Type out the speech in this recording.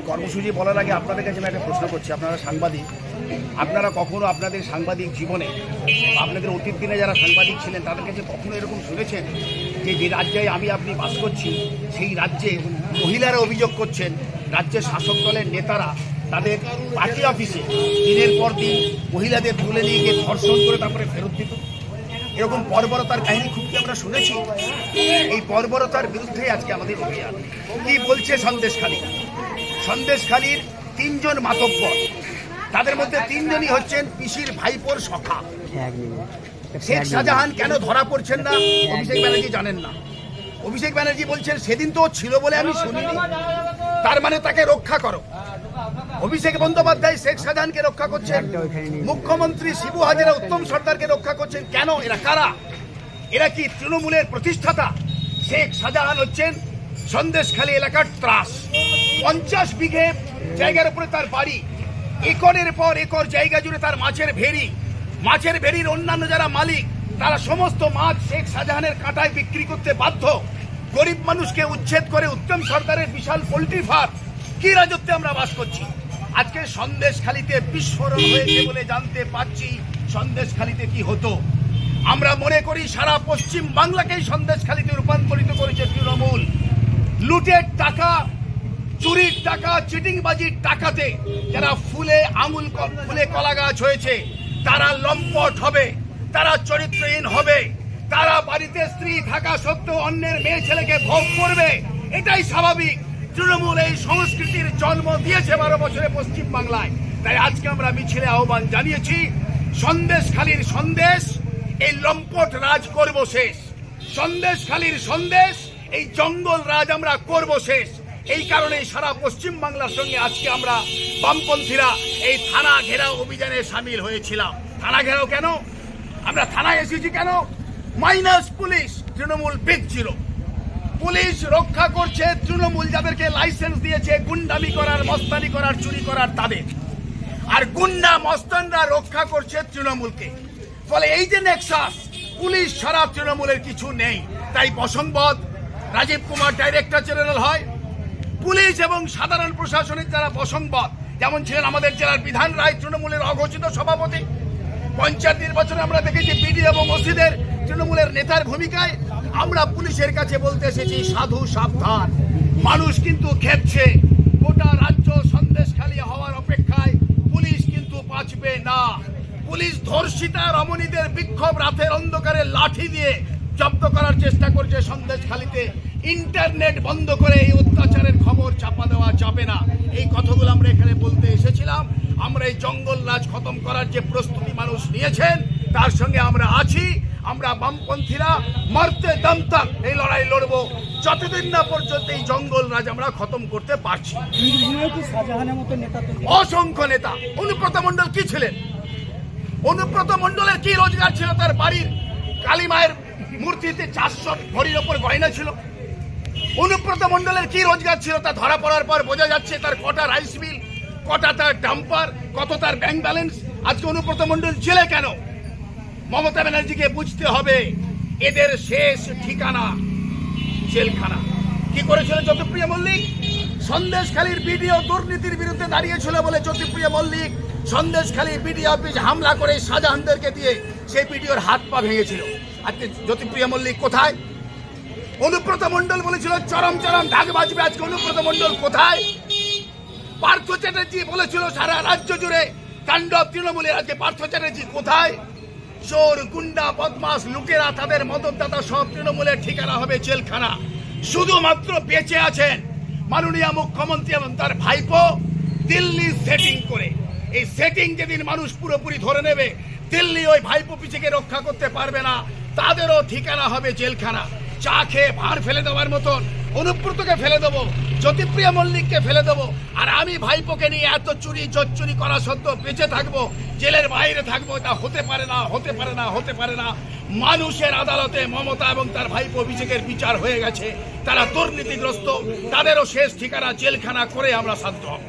কর্মসূচি বলার আগে আপনাদের কাছে আমি একটা প্রশ্ন করছি। আপনারা সাংবাদিক, আপনারা কখনো আপনাদের সাংবাদিক জীবনে, আপনাদের অতীত দিনে যারা সাংবাদিক ছিলেন তাদের কাছে কখনো এরকম শুনেছেন যে যে রাজ্যে আপনি বাস করছি সেই রাজ্যে মহিলারা অভিযোগ করছেন রাজ্যের শাসক দলের নেতারা তাদের পার্টি অফিসে দিনের পর দিন মহিলাদের তুলে নিয়ে গিয়ে ধর্ষণ করে তারপরে ফেরত দিত? এরকম বর্বরতার কাহিনী খুব কি আমরা শুনেছি? এই বর্বরতার বিরুদ্ধে আজকে আমাদের অভিযান। কি বলছে সন্দেশখালী? সন্দেশখালীর 3 জন মাতব্বর, তাদের মধ্যে 3 জনই হচ্ছেন পিসির ভাইপোর সখা। শেখ শাহজাহান কেন ধরা পড়ছেন না অভিষেক ব্যানার্জি জানেন না। অভিষেক ব্যানার্জি বলছেন সেদিন তো ছিল বলে আমি শুনিনি, তার মানে তাকে রক্ষা করো। অভিষেক বন্দ্যোপাধ্যায় শেখ শাহজাহানকে রক্ষা করছেন, মুখ্যমন্ত্রী শিবু হাজরা উত্তম সর্দারকে রক্ষা করছেন। কেন? এরা কারা? এরা কি তৃণমূলের প্রতিষ্ঠাতা? শেখ শাহজাহান হচ্ছেন সন্দেশখালী এলাকার ত্রাস। 50 বিঘে জায়গার উপরে তার বাড়ি, একরের পর একর জায়গা জুড়ে তার মাছের ভেড়ি। মাছের ভেড়ির অন্যান্য যারা মালিক তারা সমস্ত মাছ শেখ শাহজাহানের কাঁটায় বিক্রি করতে বাধ্য। গরিব মানুষকে উচ্ছেদ করে উত্তম সরকারের বিশাল পোল্ট্রি ফার্ম। কি রাজত্বে আমরা বাস করছি? আজকে সন্দেশখালীতে বিস্ফোরণ হয়েছে বলে জানতে পারছি। সন্দেশখালীতে কি হতো? আমরা মনে করি সারা পশ্চিম বাংলাকেই সন্দেশখালীতে রূপান্তরিত করেছে তৃণমূল। লুটের টাকা, চুরির টাকা, চিটিংবাজির টাকাতে যারা ফুলে কলা গাছ হয়েছে তারা লম্পট হবে, তারা চরিত্রহীন হবে, তারা বাড়িতে স্ত্রী থাকা সত্ত্বেও অন্যের মেয়ে ছেলেকে ভোগ করবে। এটাই স্বাভাবিক। তৃণমূল এই সংস্কৃতির জন্ম দিয়েছে 12 বছরে পশ্চিম বাংলায়। তাই আজকে আমরা মিছিলে আহ্বান জানিয়েছি, সন্দেশখালীর সন্দেশ, এই লম্পট রাজ করব শেষ। সন্দেশখালীর সন্দেশ, এই জঙ্গল রাজ আমরা করব শেষ। এই কারণে সারা পশ্চিম বাংলার সঙ্গে আজকে আমরা বামপন্থীরা এই থানা ঘেরাও অভিযানে সামিল হয়েছিলাম। থানা ঘেরাও কেন? আমরা থানায় এসেছি কেন? Minus police, Trinamool big zero. Police রক্ষা করছে তৃণমূল যাদেরকে লাইসেন্স দিয়েছে গুন্ডামি করার, মস্তানি করার, চুরি করার তাদের। আর গুন্ডা মস্তানরা রক্ষা করছে তৃণমূলকে। ফলে এই যে নেক্সাস, পুলিশ ছাড়া তৃণমূলের কিছু নেই। তাই বসংবদ রাজীব কুমার ডাইরেক্টর জেনারেল হয়, পুলিশ এবং সাধারণ প্রশাসনের যারা বসংবদ, যেমন ছিলেন আমাদের জেলার বিধান রায় তৃণমূলের অঘোষিত সভাপতি। পঞ্চায়েত নির্বাচনে আমরা দেখেছি বিডি এবং ওসিদের তৃণমূলের নেতার ভূমিকায়। আমরা পুলিশের কাছে বলতে এসেছি সাধু সাবধান, মানুষ কিন্তু খেপছে। গোটা রাজ্য সন্দেশখালী হওয়ার অপেক্ষায়, পুলিশ কিন্তু বাঁচবে না। পুলিশ ধর্ষিতা রমণীদের বিক্ষোভ রাতের অন্ধকারে লাঠি দিয়ে জব্দ করার চেষ্টা করছে সন্দেশখালীতে। ইন্টারনেট বন্ধ করে এই অত্যাচারের খবর চাপা দেওয়া যাবে না। এই কথাগুলো আমরা এখানে বলতে এসেছিলাম। আমরা এই জঙ্গল রাজ খতম করার যে প্রস্তুতি মানুষ নিয়েছেন তার সঙ্গে আমরা আছি। আমরা বামপন্থীরা মরতে দম তক এই লড়াই লড়বো যতদিন না পর্যন্ত এই জঙ্গল রাজ আমরা খতম করতে পারছি। অসংখ্য নেতা। অনুব্রত মণ্ডল কি ছিলেন? অনুব্রত মণ্ডলের কি রোজগার ছিল? তার বাড়ির কালী মায়ের মূর্তিতে 400 ভরির ওপর গয়না ছিল। অনুব্রত মণ্ডলের কি রোজগার ছিল? তা ধরা পড়ার পর বোঝা যাচ্ছে তার কটা রাইস মিল, কটা তার ডাম্পার, কত তার ব্যাংক ব্যালেন্স। আজকে অনুব্রত মণ্ডল জেলে কেন? মমতা ব্যানার্জিকে বুঝতে হবে এদের শেষ ঠিকানা জেলখানা। কি করেছিল জ্যোতিপ্রিয় মল্লিক? সন্দেশখালীর বিডিও দুর্নীতির বিরুদ্ধে দাঁড়িয়েছিল বলে জ্যোতিপ্রিয় মল্লিক সন্দেশখালী বিডিও অফিস হামলা করে শাহজাহানদেরকে দিয়ে সেই বিডিওর হাত পা ভেঙেছিল। আজকে জ্যোতিপ্রিয় মল্লিক কোথায়? অনুব্রত মণ্ডল বলেছিল চরম চরম ঢাক বাজবে, আজকে অনুব্রত মণ্ডল কোথায়? পার্থ চ্যাটার্জি বলেছিল সারা রাজ্য জুড়ে তাণ্ডব তৃণমূলের, আজকে পার্থ চ্যাটার্জি কোথায়? চোর, গুন্ডা, বদমাস, লুটেরা, তাদের মদতদাতা সব তৃণমূলের ঠিকানা হবে জেলখানা। শুধুমাত্র বেঁচে আছেন মাননীয় মুখ্যমন্ত্রী এবং তার ভাইপো দিল্লি সেটিং করে। এই সেটিং যেদিন মানুষ পুরোপুরি ধরে নেবে, দিল্লি ওই ভাইপো পিছিয়ে রক্ষা করতে পারবে না, তাদেরও ঠিকানা হবে জেলখানা। চা খেয়ে ভাঁড় ফেলে দেওয়ার মতন অনুব্রতকে ফেলে দেবো, জ্যোতিপ্রিয় মল্লিককে ফেলে দেবো, আর আমি ভাইপোকে নিয়ে এত চুরি জোচ্চুরি করা সত্ত্বেও বেঁচে থাকবো, জেলের বাইরে থাকবো। এটা হতে পারে না, হতে পারে না, হতে পারে না। মানুষের আদালতে মমতা এবং তার ভাইপো অভিষেকের বিচার হয়ে গেছে। তারা দুর্নীতিগ্রস্ত, তাদেরও শেষ ঠিকানা জেলখানা করে আমরা শান্ত হব।